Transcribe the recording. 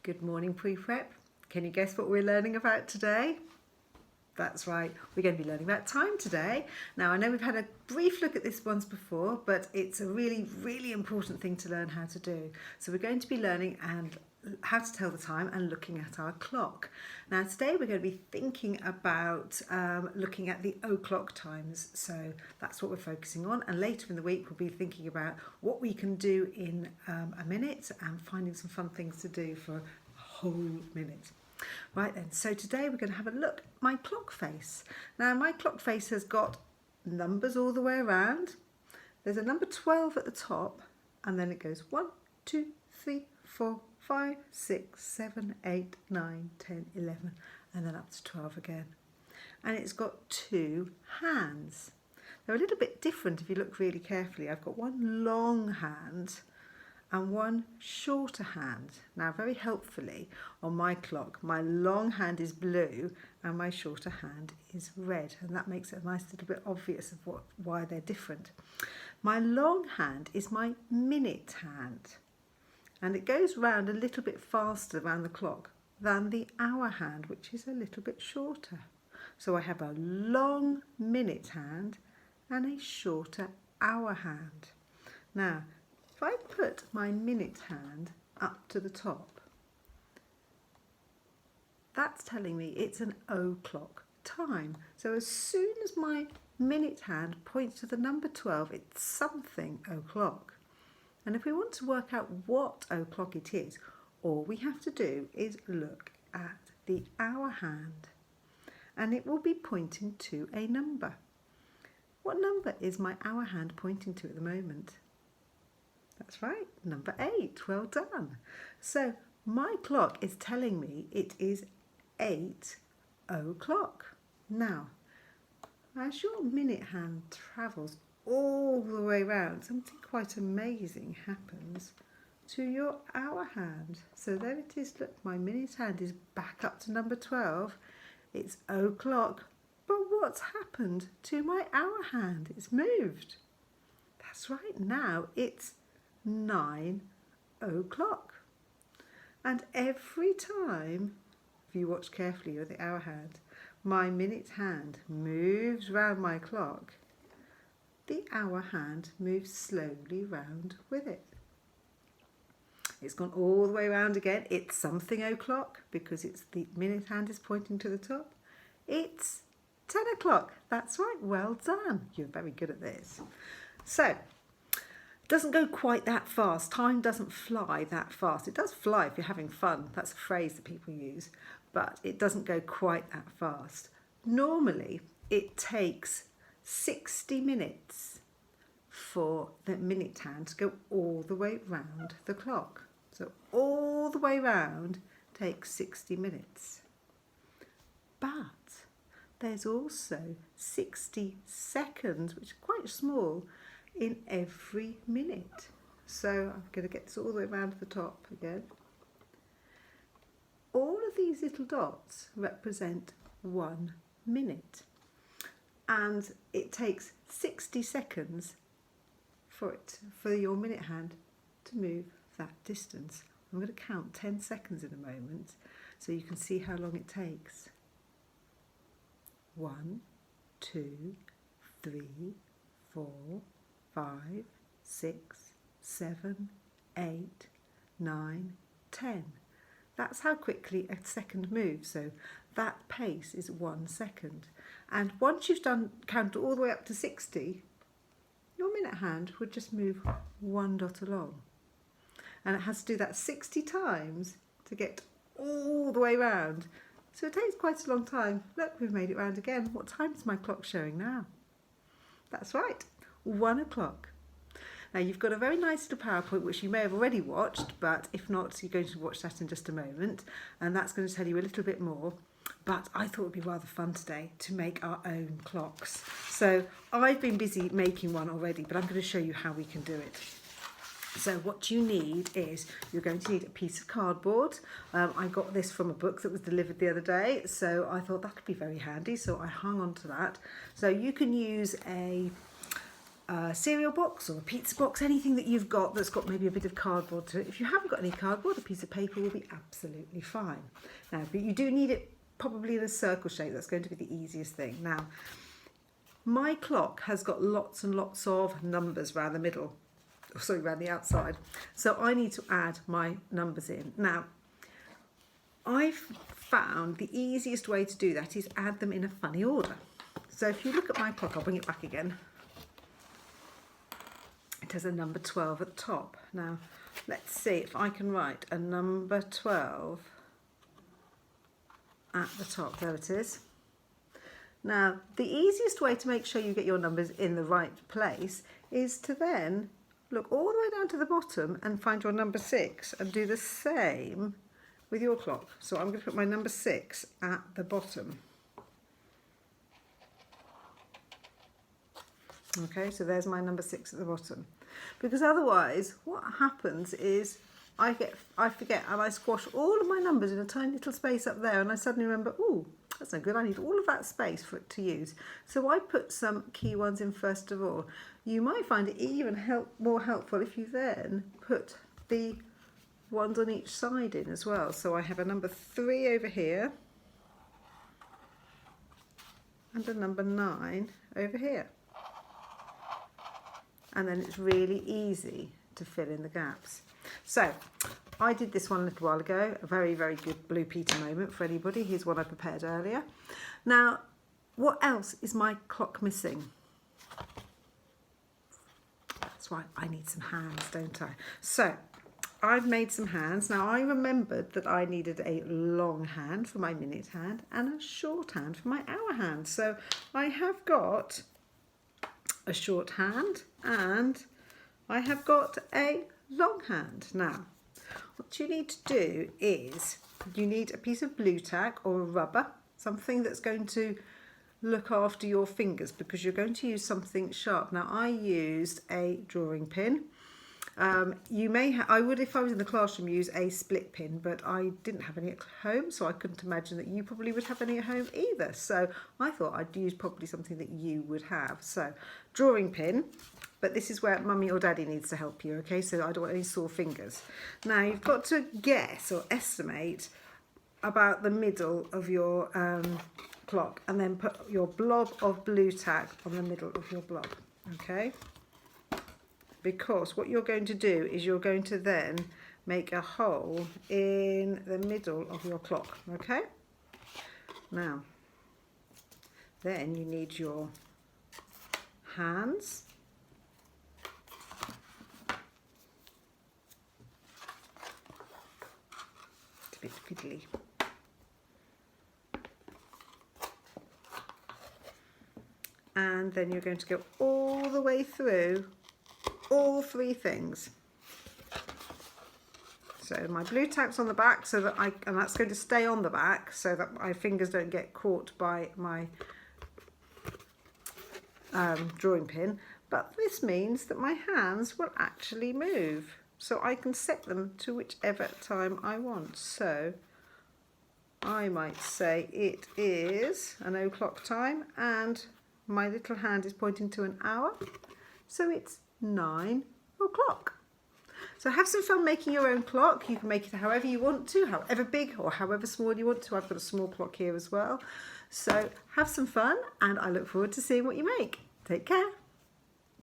Good morning, pre-prep. Can you guess what we're learning about today? That's right, we're going to be learning about time today. Now, I know we've had a brief look at this once before, but it's a really important thing to learn how to do. So we're going to be learning how to tell the time and looking at our clock. Now, today we're going to be thinking about looking at the o'clock times. So that's what we're focusing on. And later in the week, we'll be thinking about what we can do in a minute and finding some fun things to do for a whole minute. Right then, so today we're going to have a look at my clock face. Now, my clock face has got numbers all the way around. There's a number 12 at the top, and then it goes 1, 2, 3, 4, 5, 6, 7, 8, 9, 10, 11, and then up to 12 again. And it's got two hands. They're a little bit different if you look really carefully. I've got one long hand and one shorter hand. Now, very helpfully on my clock, my long hand is blue and my shorter hand is red, and that makes it a nice little bit obvious of why they're different. My long hand is my minute hand, and it goes round a little bit faster around the clock than the hour hand, which is a little bit shorter. So I have a long minute hand and a shorter hour hand. Now, if I put my minute hand up to the top, that's telling me it's an o'clock time. So as soon as my minute hand points to the number 12, it's something o'clock. And if we want to work out what o'clock it is, all we have to do is look at the hour hand, and it will be pointing to a number. What number is my hour hand pointing to at the moment? That's right, number 8. Well done. So my clock is telling me it is 8 o'clock. Now, as your minute hand travels all the way round, something quite amazing happens to your hour hand. So there it is. Look, my minute hand is back up to number 12. It's o'clock. But what's happened to my hour hand? It's moved. That's right, now it's 9 o'clock. And every time, if you watch carefully with the hour hand, my minute hand moves round my clock, the hour hand moves slowly round with it. It's gone all the way round again. It's something o'clock because it's the minute hand is pointing to the top. It's 10 o'clock. That's right. Well done. You're very good at this. So, doesn't go quite that fast. Time doesn't fly that fast. It does fly if you're having fun. That's a phrase that people use, but it doesn't go quite that fast. Normally, it takes 60 minutes for the minute hand to go all the way round the clock. So all the way round takes 60 minutes. But there's also 60 seconds, which are quite small, in every minute. So I'm going to get this all the way around to the top again. All of these little dots represent 1 minute, and it takes 60 seconds for your minute hand to move that distance. I'm going to count 10 seconds in a moment so you can see how long it takes. 1, 2, 3, 4, 5, 6, 7, 8, 9, 10. That's how quickly a second moves. So that pace is 1 second. And once you've counted all the way up to 60, your minute hand would just move 1 dot along. And it has to do that 60 times to get all the way round. So it takes quite a long time. Look, we've made it round again. What time is my clock showing now? That's right, 1 o'clock. Now, you've got a very nice little PowerPoint which you may have already watched, but if not, you're going to watch that in just a moment, and that's going to tell you a little bit more. But I thought it would be rather fun today to make our own clocks. So I've been busy making one already, but I'm going to show you how we can do it. So what you need is, you're going to need a piece of cardboard. I got this from a book that was delivered the other day, so I thought that could be very handy, so I hung on to that. So you can use a a cereal box or a pizza box, anything that you've got that's got maybe a bit of cardboard to it. If you haven't got any cardboard, a piece of paper will be absolutely fine. Now, but you do need it probably in a circle shape. That's going to be the easiest thing. Now, my clock has got lots and lots of numbers around the middle, sorry, around the outside. So I need to add my numbers in. Now, I've found the easiest way to do that is add them in a funny order. So if you look at my clock, I'll bring it back again. It has a number 12 at the top. Now, let's see if I can write a number 12 at the top. There it is. Now, the easiest way to make sure you get your numbers in the right place is to then look all the way down to the bottom and find your number 6 and do the same with your clock. So I'm going to put my number 6 at the bottom. Okay, so there's my number 6 at the bottom. Because otherwise, what happens is I forget and I squash all of my numbers in a tiny little space up there, and I suddenly remember, oh, that's no good, I need all of that space for it to use. So I put some key ones in first of all. You might find it even more helpful if you then put the ones on each side in as well. So I have a number 3 over here and a number 9 over here. And then it's really easy to fill in the gaps. So I did this one a little while ago, a very, very good Blue Peter moment for anybody. Here's one I prepared earlier. Now, what else is my clock missing? That's right, I need some hands, don't I? So I've made some hands. Now I remembered that I needed a long hand for my minute hand and a short hand for my hour hand. So I have got a short hand and I have got a long hand. Now, what you need to do is you need a piece of blue tack or a rubber, something that's going to look after your fingers because you're going to use something sharp. Now, I used a drawing pin. You may I would, if I was in the classroom, use a split pin, but I didn't have any at home, so I couldn't imagine that you probably would have any at home either. So I thought I'd use probably something that you would have. So drawing pin, but this is where mummy or daddy needs to help you, okay? So I don't want any sore fingers. Now you've got to guess or estimate about the middle of your clock and then put your blob of blue tack on the middle of your blob, okay? Because what you're going to do is you're going to then make a hole in the middle of your clock, okay? Now, then you need your hands. It's a bit fiddly. And then you're going to go all the way through all 3 things. So my blue tack's on the back so that and that's going to stay on the back so that my fingers don't get caught by my drawing pin. But this means that my hands will actually move. So I can set them to whichever time I want. So I might say it is an o'clock time and my little hand is pointing to an hour. So it's 9 o'clock. So have some fun making your own clock. You can make it however you want to, however big or however small you want to. I've got a small clock here as well. So have some fun and I look forward to seeing what you make. Take care.